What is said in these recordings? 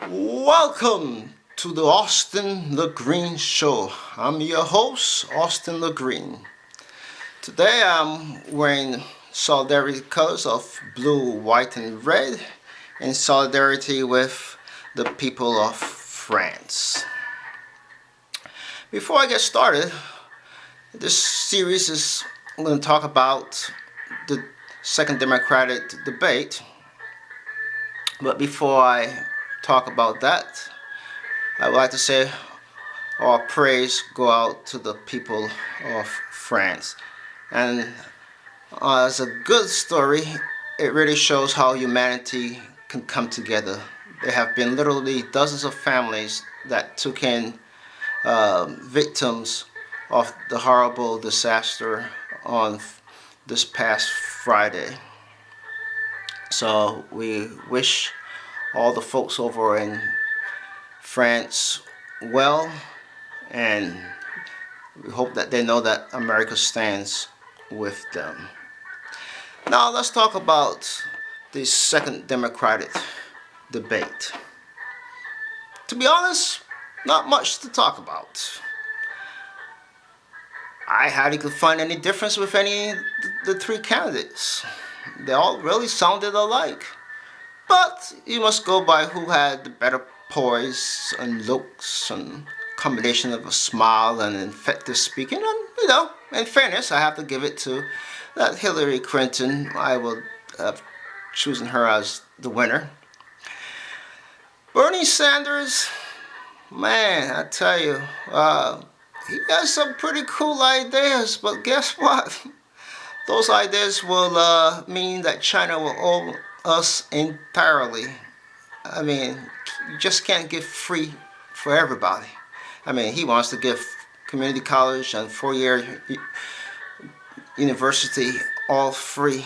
Welcome to the Austin LeGreen Show. I'm your host, Austin LeGreen. Today I'm wearing solidarity colors of blue, white, and red in solidarity with the people of France. Before I get started, this series is going to talk about the second Democratic debate. But before I talk about that, I would like to say our praise go out to the people of France. And as a good story, it really shows how humanity can come together. There have been literally dozens of families that took in victims of the horrible disaster on this past Friday. So we wish all the folks over in France well, and we hope that they know that America stands with them. Now let's talk about the second Democratic debate. To be honest, not much to talk about. I hardly could find any difference with any of the three candidates. They all really sounded alike. But you must go by who had the better poise and looks and combination of a smile and effective speaking. And, in fairness, I have to give it to that Hillary Clinton. I will have chosen her as the winner. Bernie Sanders, man, I tell you, he has some pretty cool ideas, but guess what? Those ideas will mean that China will own us entirely. I mean, you just can't give free for everybody. I mean, he wants to give community college and four-year university all free.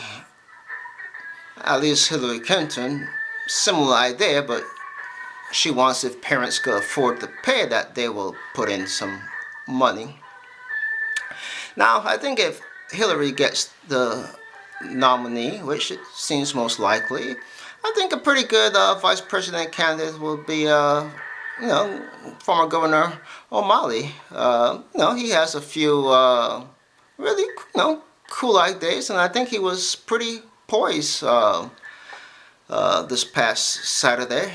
At least Hillary Clinton, similar idea, but she wants, if parents could afford to pay that, they will put in some money. Now, I think if Hillary gets the nominee, which it seems most likely, I think a pretty good vice president candidate will be, former Governor O'Malley. He has a few really, cool ideas, and I think he was pretty poised this past Saturday.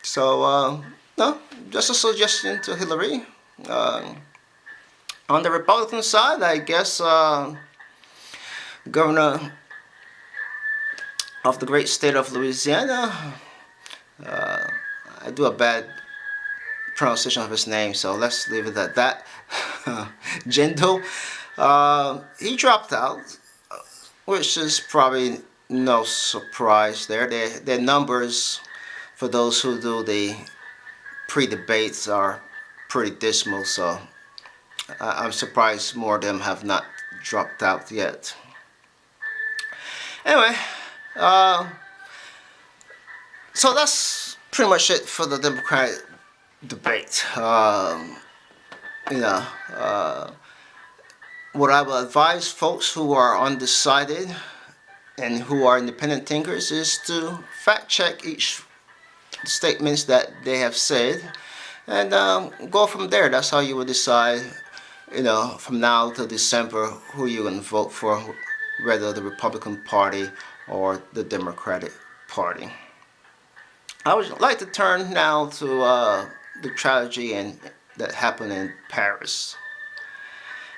So no, just a suggestion to Hillary. On the Republican side, I guess Governor of the great state of Louisiana, I do a bad pronunciation of his name, so let's leave it at that. Jindal, he dropped out, which is probably no surprise there. Their numbers, for those who do the pre-debates, are pretty dismal, so I'm surprised more of them have not dropped out yet. Anyway, so that's pretty much it for the Democratic debate. What I will advise folks who are undecided and who are independent thinkers is to fact check each statements that they have said and go from there. That's how you will decide, from now till December, who you're going to vote for, whether the Republican Party or the Democratic Party. I would like to turn now to the tragedy that happened in Paris.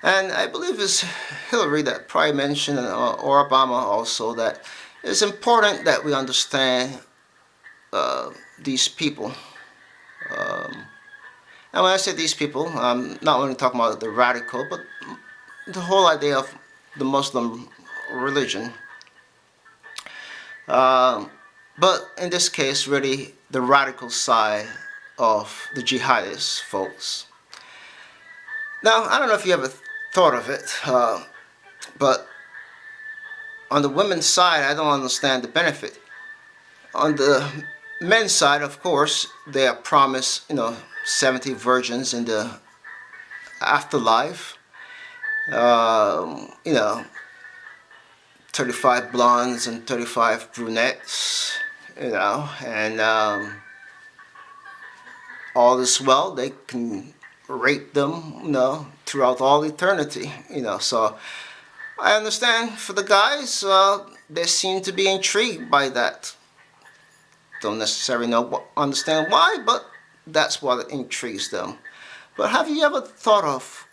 And I believe it's Hillary that probably mentioned, or Obama also, that it's important that we understand these people. And when I say these people, I'm not only talking about the radical, but the whole idea of the Muslim religion. But in this case, really the radical side of the jihadists, folks. Now, I don't know if you ever thought of it, but on the women's side, I don't understand the benefit. On the men's side, of course, they are promised, 70 virgins in the afterlife. 35 blondes and 35 brunettes, and all is well, they can rape them, throughout all eternity, So I understand for the guys, they seem to be intrigued by that. Don't necessarily understand why, but that's what intrigues them. But have you ever thought of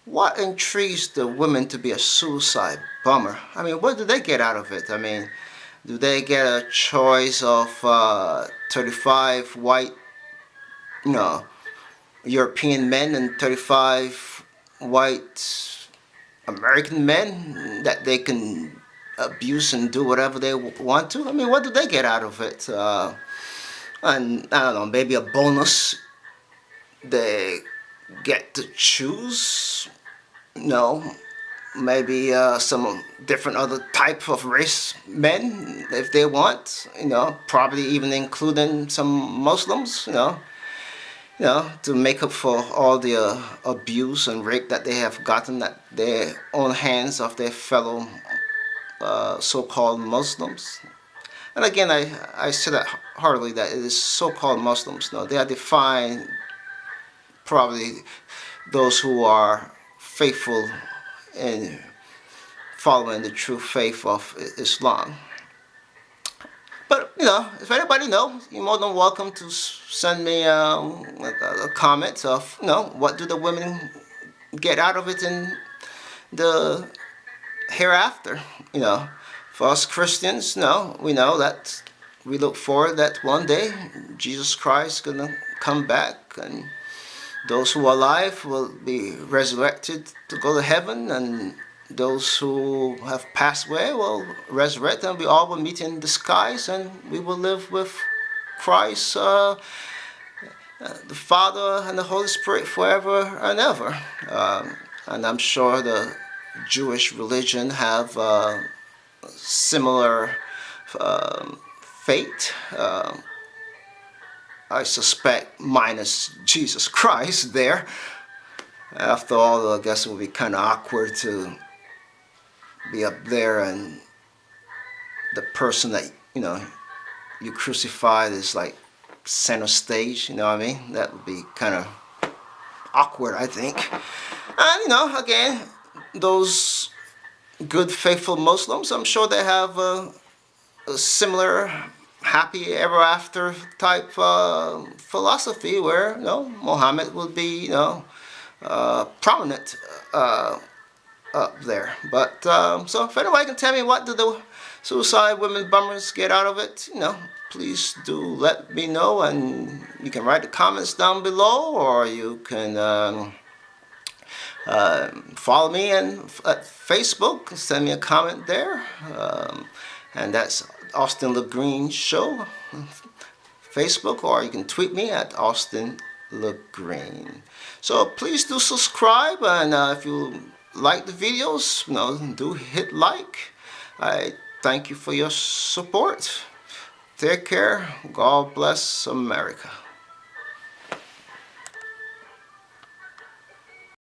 what intrigues the women to be a suicide bomber? I mean, what do they get out of it? I mean, do they get a choice of 35 white, you know, European men and 35 white American men that they can abuse and do whatever they want to? I mean, what do they get out of it? And I don't know, maybe a bonus. They get to choose. No, maybe some different other type of race men if they want. Probably even including some Muslims. To make up for all the abuse and rape that they have gotten at their own hands of their fellow so-called Muslims. And again, I say that heartily, that it is so-called Muslims. No, they are defined probably those who are faithful in following the true faith of Islam. But if anybody knows, you're more than welcome to send me a comment of what do the women get out of it in the hereafter. For us Christians, we know that we look forward that one day Jesus Christ is gonna come back, and those who are alive will be resurrected to go to heaven, and those who have passed away will resurrect, and we all will meet in the skies, and we will live with Christ, the Father and the Holy Spirit forever and ever. And I'm sure the Jewish religion have similar fate. I suspect minus Jesus Christ there. After all, I guess it would be kind of awkward to be up there and the person that you crucified is like center stage. You know what I mean? That would be kind of awkward, I think. And again, those good faithful Muslims, I'm sure they have a similar happy ever after type philosophy where Muhammad will be prominent up there. But so if anybody can tell me what do the suicide women bombers get out of it, please do let me know, and you can write the comments down below, or you can follow me at Facebook, send me a comment there, and that's Austin LeGreen Show Facebook, or you can tweet me at Austin LeGreen. So please do subscribe, and if you like the videos, do hit like. I thank you for your support. Take care. God bless America.